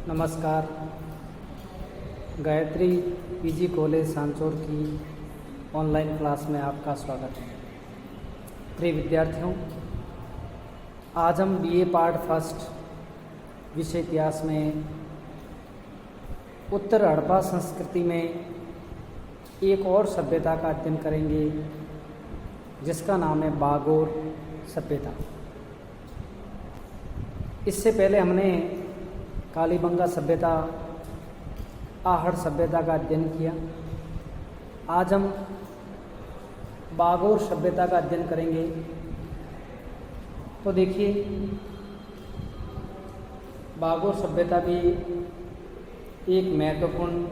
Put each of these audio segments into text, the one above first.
नमस्कार। Gayatri PG college Sanchore की online class में आपका स्वागत है। प्रिय विद्यार्थियों, आज हम बीए पार्ट फर्स्ट विषय इतिहास में उत्तर हड़प्पा संस्कृति में एक और सभ्यता का अध्ययन करेंगे जिसका नाम है बागोर सभ्यता। इससे पहले हमने कालीबंगा सभ्यता, आहड़ सभ्यता का अध्ययन किया। आज हम बागोर सभ्यता का अध्ययन करेंगे। तो देखिए, बागोर सभ्यता भी एक महत्वपूर्ण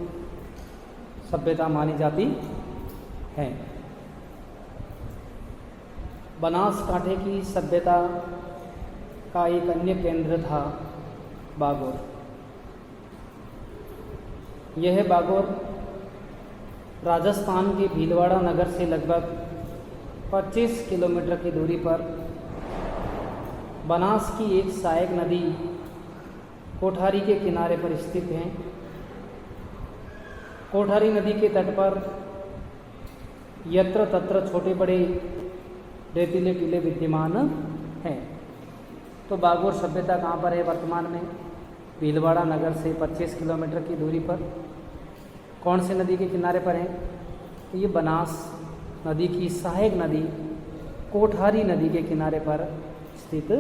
सभ्यता मानी जाती है। बनासकांठे की सभ्यता का एक अन्य केंद्र था बागोर। यह बागोर राजस्थान के भीलवाड़ा नगर से लगभग 25 किलोमीटर की दूरी पर बनास की एक सहायक नदी कोठारी के किनारे पर स्थित है। कोठारी नदी के तट पर यत्र तत्र छोटे बड़े रेतीले टीले विद्यमान हैं। तो बागोर सभ्यता कहाँ पर है वर्तमान में? भीलवाड़ा नगर से 25 किलोमीटर की दूरी पर। कौन सी नदी के किनारे पर है? ये बनास नदी की सहायक नदी कोठारी नदी के किनारे पर स्थित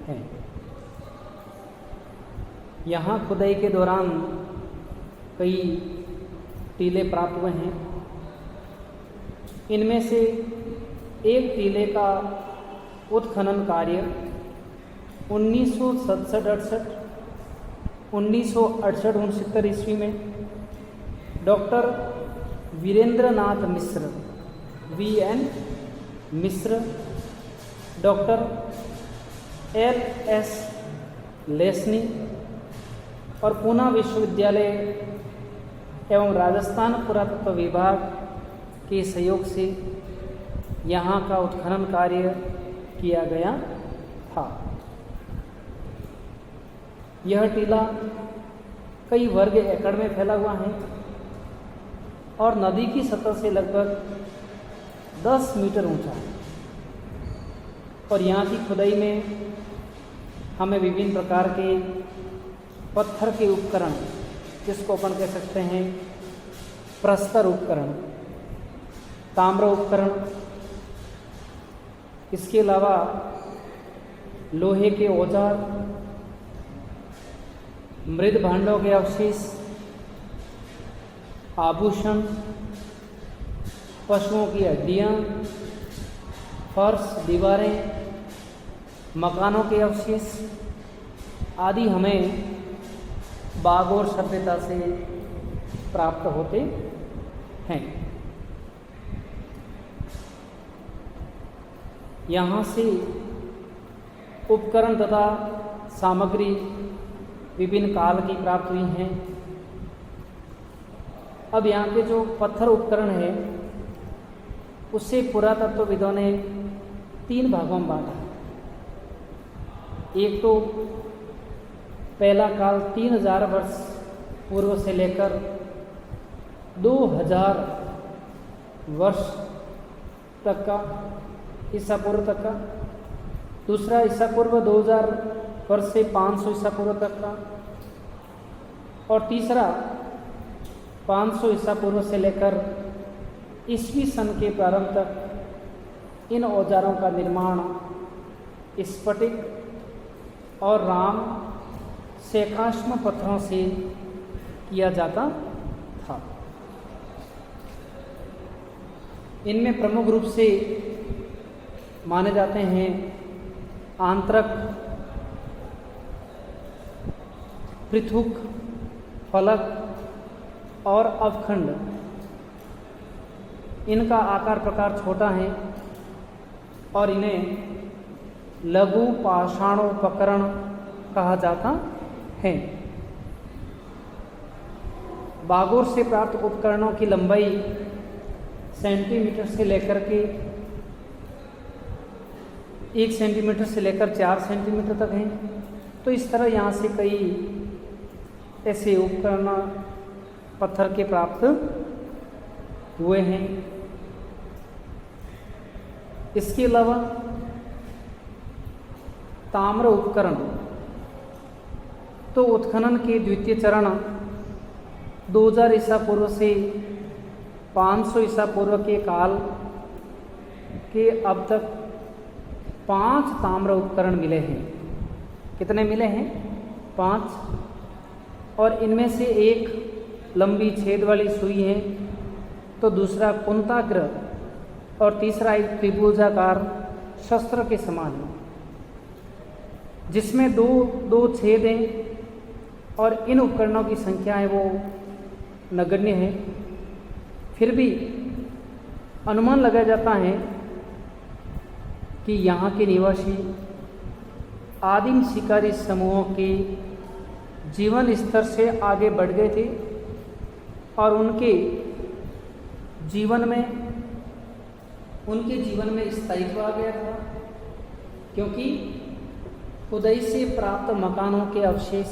है। यहाँ खुदाई के दौरान कई टीले प्राप्त हुए हैं। इनमें से एक टीले का उत्खनन कार्य 1967-68 ईस्वी में डॉक्टर वीरेंद्रनाथ मिश्र VN मिश्र, डॉक्टर LS लेसनी और पूना विश्वविद्यालय एवं राजस्थान पुरातत्व विभाग के सहयोग से यहाँ का उत्खनन कार्य किया गया था। यह टीला कई वर्ग एकड़ में फैला हुआ है और नदी की सतह से लगभग 10 मीटर ऊंचा है। और यहाँ की खुदाई में हमें विभिन्न प्रकार के पत्थर के उपकरण, जिसको अपन कह सकते हैं प्रस्तर उपकरण, ताम्र उपकरण, इसके अलावा लोहे के औजार, मृद भांडों के अवशेष, आभूषण, पशुओं की हड्डियाँ, फर्श, दीवारें, मकानों के अवशेष आदि हमें बागोर सभ्यता से प्राप्त होते हैं। यहाँ से उपकरण तथा सामग्री विभिन्न काल की प्राप्त हुई हैं। अब यहाँ के जो पत्थर उपकरण है उससे पुरातत्वविदों ने 3 भागों में बांटा है। एक तो पहला काल 3000 वर्ष पूर्व से लेकर 2000 वर्ष तक का, ईसा पूर्व तक का। दूसरा ईसा पूर्व 2000 वर्ष से 500 ईसा पूर्व तक का। और तीसरा 500 ईसा पूर्व से लेकर ईस्वी सन के प्रारंभ तक इन औजारों का निर्माण स्फटिक और राम शैखाश्म पत्थरों से किया जाता था। इनमें प्रमुख रूप से माने जाते हैं आंत्रक, पृथुक, फलक और अवखंड। इनका आकार प्रकार छोटा है और इन्हें लघु पाषाणोपकरण कहा जाता है। बागोर से प्राप्त उपकरणों की लंबाई सेंटीमीटर से लेकर के 1 सेंटीमीटर से लेकर 4 सेंटीमीटर तक हैं। तो इस तरह यहाँ से कई ऐसे उपकरण पत्थर के प्राप्त हुए हैं। इसके अलावा ताम्र उपकरण तो उत्खनन के द्वितीय चरण 2000 ईसा पूर्व से 500 ईसा पूर्व के काल के अब तक 5 ताम्र उपकरण मिले हैं। कितने मिले हैं? 5। और इनमें से एक लंबी छेद वाली सुई है, तो दूसरा कुंताग्र और तीसरा एक त्रिभुजाकार शस्त्र के समान है, जिसमें दो छेद हैं। और इन उपकरणों की संख्या है वो नगण्य है। फिर भी अनुमान लगाया जाता है कि यहाँ के निवासी आदिम शिकारी समूहों के जीवन स्तर से आगे बढ़ गए थे और उनके जीवन में स्थायित्व आ गया था, क्योंकि खुदाई से प्राप्त मकानों के अवशेष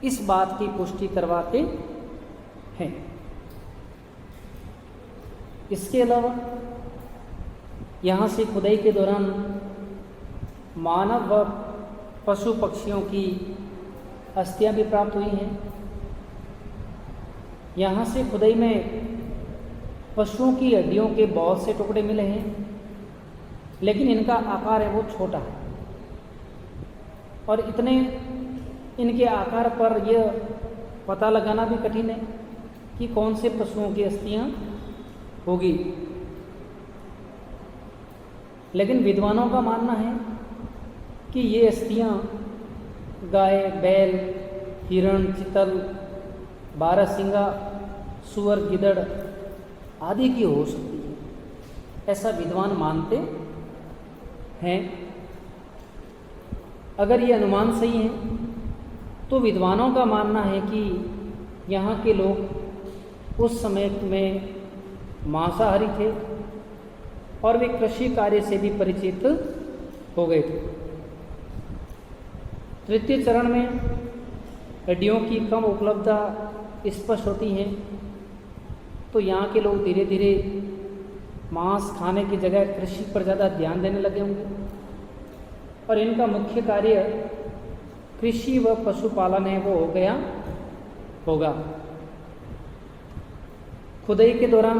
इस बात की पुष्टि करवाते हैं। इसके अलावा यहाँ से खुदाई के दौरान मानव व पशु पक्षियों की अस्थियां भी प्राप्त हुई हैं। यहाँ से खुदाई में पशुओं की हड्डियों के बहुत से टुकड़े मिले हैं, लेकिन इनका आकार है वो छोटा है और इतने इनके आकार पर यह पता लगाना भी कठिन है कि कौन से पशुओं की अस्थियां होगी। लेकिन विद्वानों का मानना है कि ये अस्थियां गाय, बैल, हिरण, चितल, बारहसिंगा, सुअर, गिदड़ आदि की हो सकती है, ऐसा विद्वान मानते हैं। अगर ये अनुमान सही है तो विद्वानों का मानना है कि यहाँ के लोग उस समय में मांसाहारी थे और वे कृषि कार्य से भी परिचित हो गए थे। तृतीय चरण में हड्डियों की कम उपलब्धता स्पष्ट होती है, तो यहाँ के लोग धीरे धीरे मांस खाने की जगह कृषि पर ज़्यादा ध्यान देने लगे होंगे और इनका मुख्य कार्य कृषि व पशुपालन है वो होगा। खुदाई के दौरान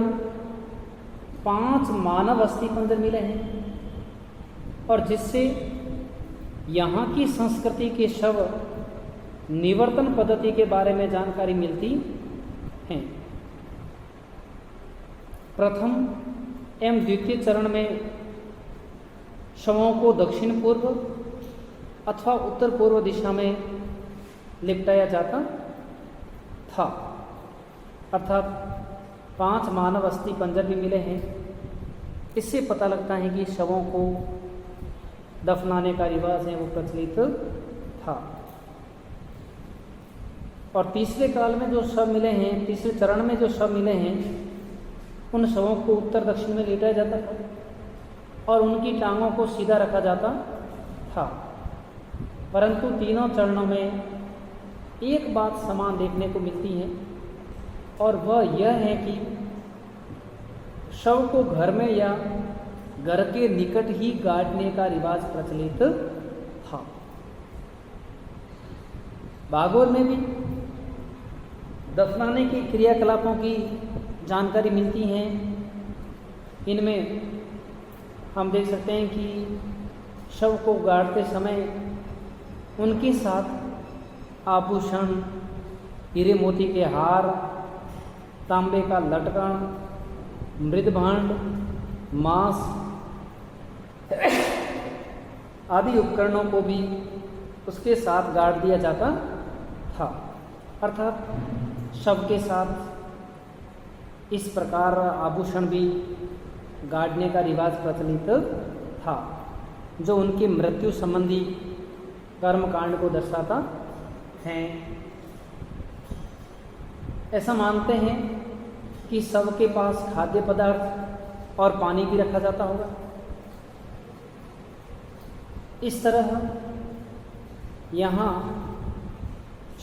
5 मानव अस्थिपंजर मिले हैं और जिससे यहाँ की संस्कृति के शव निवर्तन पद्धति के बारे में जानकारी मिलती है। प्रथम एवं द्वितीय चरण में शवों को दक्षिण पूर्व अथवा उत्तर पूर्व दिशा में लिपटाया जाता था, अर्थात 5 मानव अस्थि पंजर भी मिले हैं। इससे पता लगता है कि शवों को दफनाने का रिवाज है वो प्रचलित था। और तीसरे काल में जो शव मिले हैं, तीसरे चरण में जो शव मिले हैं, उन शवों को उत्तर दक्षिण में लेटाया जाता था और उनकी टांगों को सीधा रखा जाता था। परंतु तीनों चरणों में एक बात समान देखने को मिलती है और वह यह है कि शव को घर में या घर के निकट ही गाड़ने का रिवाज प्रचलित था। भागवत में भी दफनाने की क्रियाकलापों की जानकारी मिलती है। इनमें हम देख सकते हैं कि शव को गाड़ते समय उनके साथ आभूषण, हीरे मोती के हार, तांबे का लटकन, मृदभांड, मांस आदि उपकरणों को भी उसके साथ गाड़ दिया जाता था। अर्थात शव के साथ इस प्रकार आभूषण भी गाड़ने का रिवाज प्रचलित था, जो उनकी मृत्यु संबंधी कर्मकांड को दर्शाता है। ऐसा मानते हैं कि शव के पास खाद्य पदार्थ और पानी भी रखा जाता होगा। इस तरह यहाँ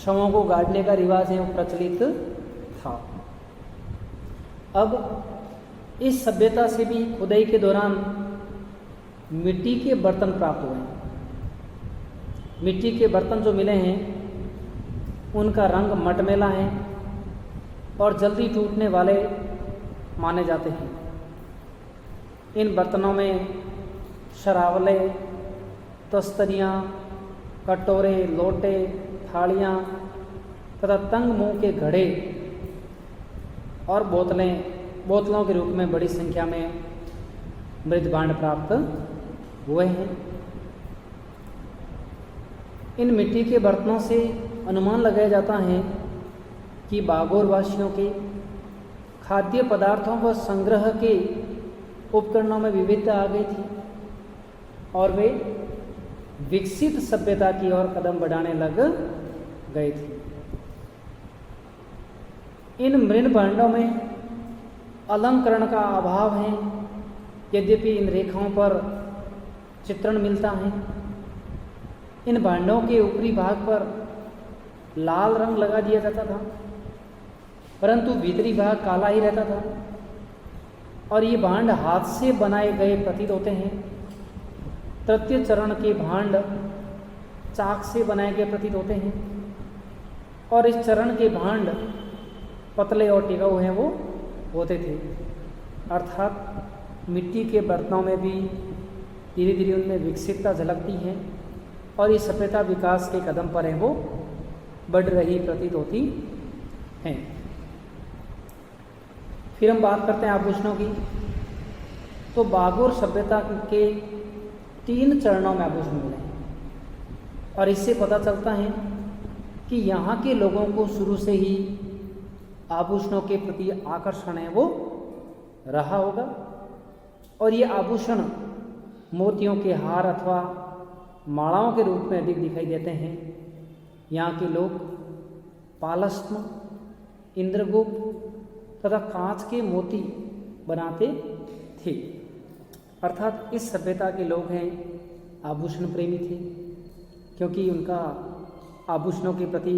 शवों को गाड़ने का रिवाज है वो प्रचलित था। अब इस सभ्यता से भी खुदाई के दौरान मिट्टी के बर्तन प्राप्त हुए हैं। मिट्टी के बर्तन जो मिले हैं उनका रंग मटमैला है और जल्दी टूटने वाले माने जाते हैं। इन बर्तनों में शरावले, तस्तरियाँ, कटोरे, लोटे, थालियाँ तथा तंग मुंह के घड़े और बोतलों के रूप में बड़ी संख्या में मृत भांड प्राप्त हुए हैं। इन मिट्टी के बर्तनों से अनुमान लगाया जाता है कि बागोर वासियों के खाद्य पदार्थों व संग्रह के उपकरणों में विविधता आ गई थी और वे विकसित सभ्यता की ओर कदम बढ़ाने लग गए थे। इन मृण भांडों में अलंकरण का अभाव है, यद्यपि इन रेखाओं पर चित्रण मिलता है। इन भांडों के ऊपरी भाग पर लाल रंग लगा दिया जाता था, परंतु भीतरी भाग काला ही रहता था और ये भांड हाथ से बनाए गए प्रतीत होते हैं। तृतीय चरण के भांड चाक से बनाए गए प्रतीत होते हैं और इस चरण के भांड पतले और टिकाऊ हैं वो होते थे। अर्थात मिट्टी के बर्तनों में भी धीरे धीरे उनमें विकसितता झलकती है और ये सभ्यता विकास के कदम पर है वो बढ़ रही प्रतीत होती हैं। फिर हम बात करते हैं आभूषणों की। तो बागोर सभ्यता के 3 चरणों में आभूषण मिले हैं और इससे पता चलता है कि यहाँ के लोगों को शुरू से ही आभूषणों के प्रति आकर्षण है वो रहा होगा और ये आभूषण मोतियों के हार अथवा मालाओं के रूप में अधिक दिखाई देते हैं। यहाँ के लोग पालस्म, इंद्रगुप्त तथा कांच के मोती बनाते थे। अर्थात इस सभ्यता के लोग हैं आभूषण प्रेमी थे, क्योंकि उनका आभूषणों के प्रति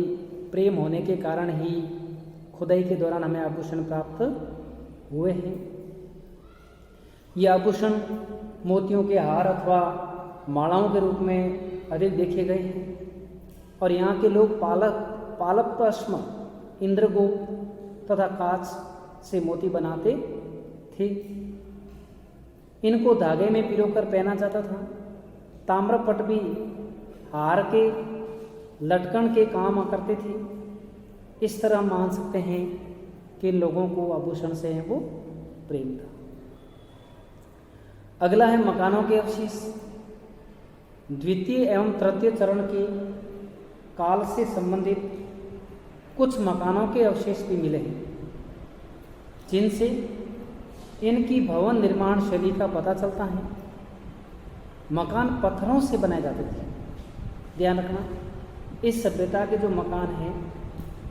प्रेम होने के कारण ही खुदाई के दौरान हमें आभूषण प्राप्त हुए हैं। ये आभूषण मोतियों के हार अथवा मालाओं के रूप में अधिक देखे गए हैं और यहाँ के लोग पालपश्म, इंद्रगुप्त तथा कांच से मोती बनाते थे। इनको धागे में पिरोकर पहना जाता था। ताम्रपट भी हार के लटकन के काम करते थे। इस तरह मान सकते हैं कि लोगों को आभूषण से है वो प्रेम था। अगला है मकानों के अवशेष। द्वितीय एवं तृतीय चरण के काल से संबंधित कुछ मकानों के अवशेष भी मिले हैं, जिनसे इनकी भवन निर्माण शैली का पता चलता है। मकान पत्थरों से बनाए जाते थे। ध्यान रखना, इस सभ्यता के जो मकान हैं,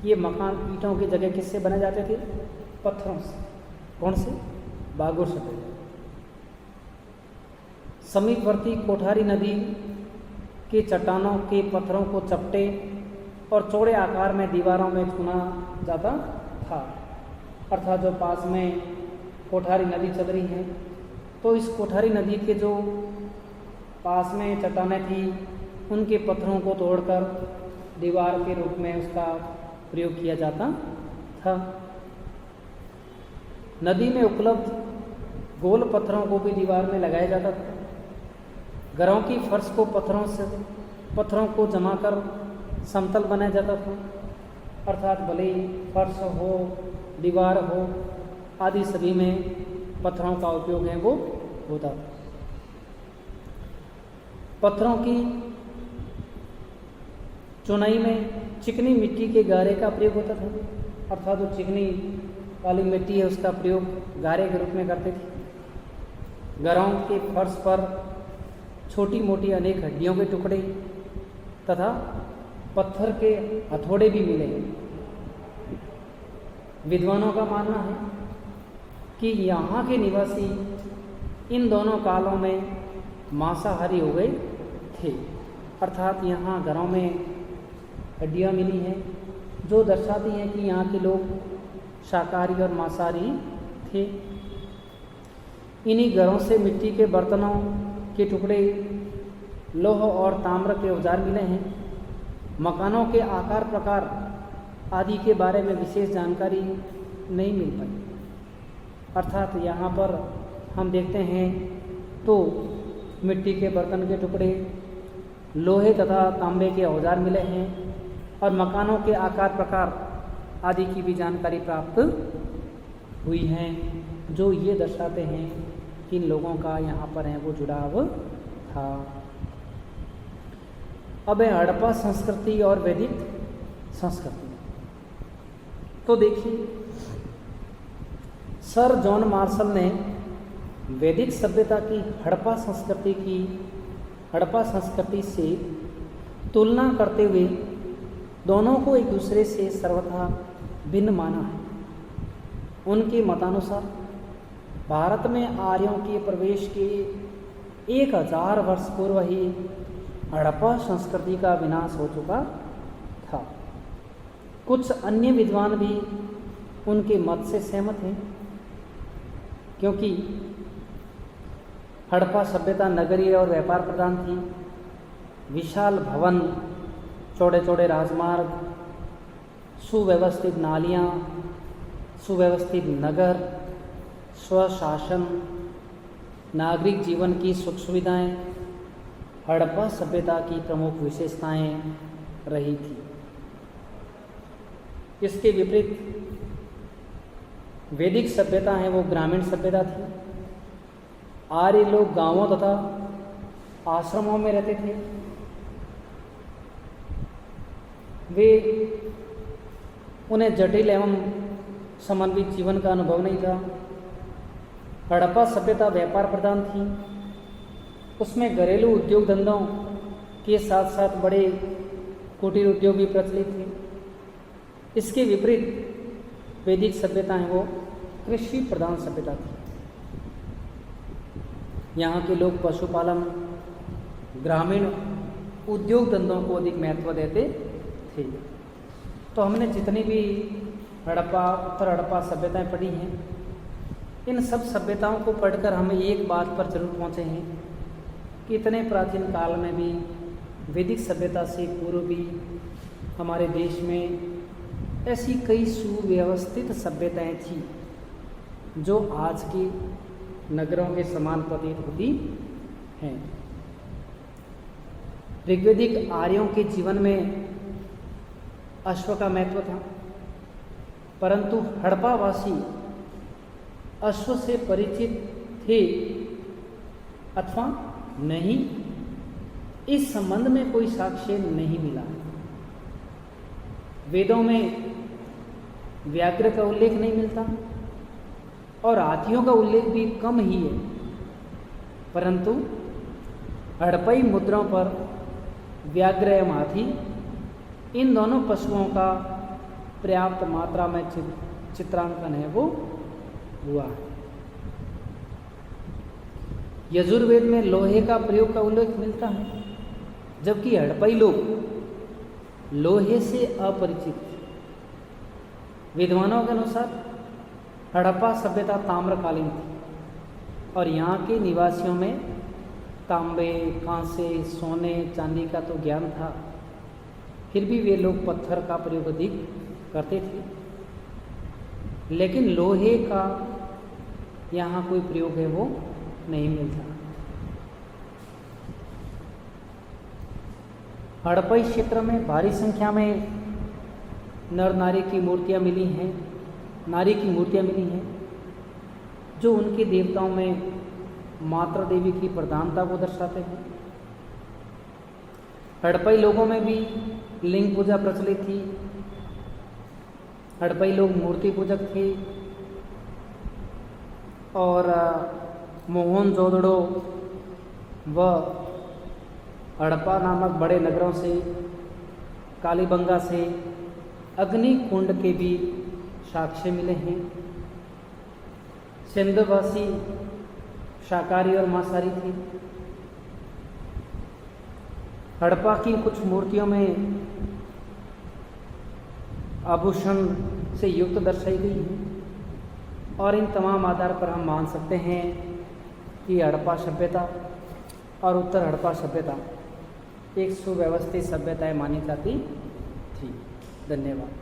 ये मकान ईंटों की जगह किससे बनाए जाते थे? पत्थरों से। कौन से? बागोर सभ्यता। समीपवर्ती कोठारी नदी के चट्टानों के पत्थरों को चपटे और चौड़े आकार में दीवारों में चुना जाता था। अर्थात जो पास में कोठारी नदी चल रही है, तो इस कोठारी नदी के जो पास में चट्टानें थी, उनके पत्थरों को तोड़कर दीवार के रूप में उसका प्रयोग किया जाता था। नदी में उपलब्ध गोल पत्थरों को भी दीवार में लगाया जाता था। घरों की फर्श को पत्थरों को जमाकर समतल बनाया जाता था। अर्थात भले ही फर्श हो, दीवार हो आदि सभी में पत्थरों का उपयोग है वो होता था। पत्थरों की चुनाई में चिकनी मिट्टी के गारे का प्रयोग होता था। अर्थात जो चिकनी वाली मिट्टी है उसका प्रयोग गारे के रूप में करते थे। घरों के फर्श पर छोटी मोटी अनेक हड्डियों के टुकड़े तथा पत्थर के हथौड़े भी मिले। विद्वानों का मानना है कि यहाँ के निवासी इन दोनों कालों में मांसाहारी हो गए थे। अर्थात यहाँ घरों में हड्डियाँ मिली हैं जो दर्शाती हैं कि यहाँ के लोग शाकाहारी और मांसाहारी थे। इन्हीं घरों से मिट्टी के बर्तनों के टुकड़े, लोह और ताम्र के औजार मिले हैं। मकानों के आकार प्रकार आदि के बारे में विशेष जानकारी नहीं मिल पाई। अर्थात यहाँ पर हम देखते हैं तो मिट्टी के बर्तन के टुकड़े, लोहे तथा तांबे के औजार मिले हैं और मकानों के आकार प्रकार आदि की भी जानकारी प्राप्त हुई हैं, जो ये दर्शाते हैं कि इन लोगों का यहाँ पर है वो जुड़ाव था। अब है हड़प्पा संस्कृति और वैदिक संस्कृति। तो देखिए, सर जॉन मार्शल ने वैदिक सभ्यता की हड़प्पा संस्कृति से तुलना करते हुए दोनों को एक दूसरे से सर्वथा भिन्न माना है। उनके मतानुसार भारत में आर्यों के प्रवेश के 1000 वर्ष पूर्व ही हड़प्पा संस्कृति का विनाश हो चुका था। कुछ अन्य विद्वान भी उनके मत से सहमत हैं, क्योंकि हड़प्पा सभ्यता नगरीय और व्यापार प्रधान थी। विशाल भवन, चौड़े चौड़े राजमार्ग, सुव्यवस्थित नालियाँ, सुव्यवस्थित नगर, स्वशासन, नागरिक जीवन की सुख सुविधाएं हड़प्पा सभ्यता की प्रमुख विशेषताएं रही थी। इसके विपरीत वैदिक सभ्यता है वो ग्रामीण सभ्यता थी। आर्य लोग गांवों तथा आश्रमों में रहते थे। उन्हें जटिल एवं समन्वित जीवन का अनुभव नहीं था। हड़प्पा सभ्यता व्यापार प्रधान थी। उसमें घरेलू उद्योग धंधों के साथ साथ बड़े कुटीर उद्योग भी प्रचलित थे। इसके विपरीत वैदिक सभ्यता है वो कृषि प्रधान सभ्यता थी। यहाँ के लोग पशुपालन, ग्रामीण उद्योग धंधों को अधिक महत्व देते थे। तो हमने जितनी भी उत्तर हड़प्पा सभ्यताएं पढ़ी हैं, इन सब सभ्यताओं को पढ़कर हम एक बात पर जरूर पहुँचे हैं कि इतने प्राचीन काल में भी वैदिक सभ्यता से पूर्व भी हमारे देश में ऐसी कई सुव्यवस्थित सभ्यताएं थी जो आज के नगरों के समान प्रतीत होती हैं। ऋग्वैदिक आर्यों के जीवन में अश्व का महत्व था, परंतु हड़प्पावासी अश्व से परिचित थे अथवा नहीं, इस संबंध में कोई साक्ष्य नहीं मिला। वेदों में व्याघ्र का उल्लेख नहीं मिलता और हाथियों का उल्लेख भी कम ही है, परंतु हड़प्पई मुद्राओं पर व्याघ्र एवं हाथी, इन दोनों पशुओं का पर्याप्त मात्रा में चित्रांकन है वो हुआ। यजुर्वेद में लोहे का प्रयोग का उल्लेख मिलता है, जबकि हड़प्पई लोग लोहे से अपरिचित थे। विद्वानों के अनुसार हड़प्पा सभ्यता ताम्रकालीन थी और यहाँ के निवासियों में तांबे, कांसे, सोने, चांदी का तो ज्ञान था, फिर भी वे लोग पत्थर का प्रयोग अधिक करते थे। लेकिन लोहे का यहाँ कोई प्रयोग है वो नहीं मिलता। हड़प्पई क्षेत्र में भारी संख्या में नर नारी की मूर्तियाँ मिली हैं, जो उनके देवताओं में मातृ देवी की प्रधानता को दर्शाते हैं। हड़प्पई लोगों में भी लिंग पूजा प्रचलित थी। हड़प्पई लोग मूर्ति पूजक थे और मोहनजोदड़ो व हड़प्पा नामक बड़े नगरों से, कालीबंगा से अग्नि कुंड के भी साक्ष्य मिले हैं। सिंधवासी शाकाहारी और मांसाहारी थे। हड़प्पा की कुछ मूर्तियों में आभूषण से युक्त दर्शाई गई है। और इन तमाम आधार पर हम मान सकते हैं कि हड़प्पा सभ्यता और उत्तर हड़प्पा सभ्यता एक सुव्यवस्थित सभ्यताएं मानी जाती थी। धन्यवाद।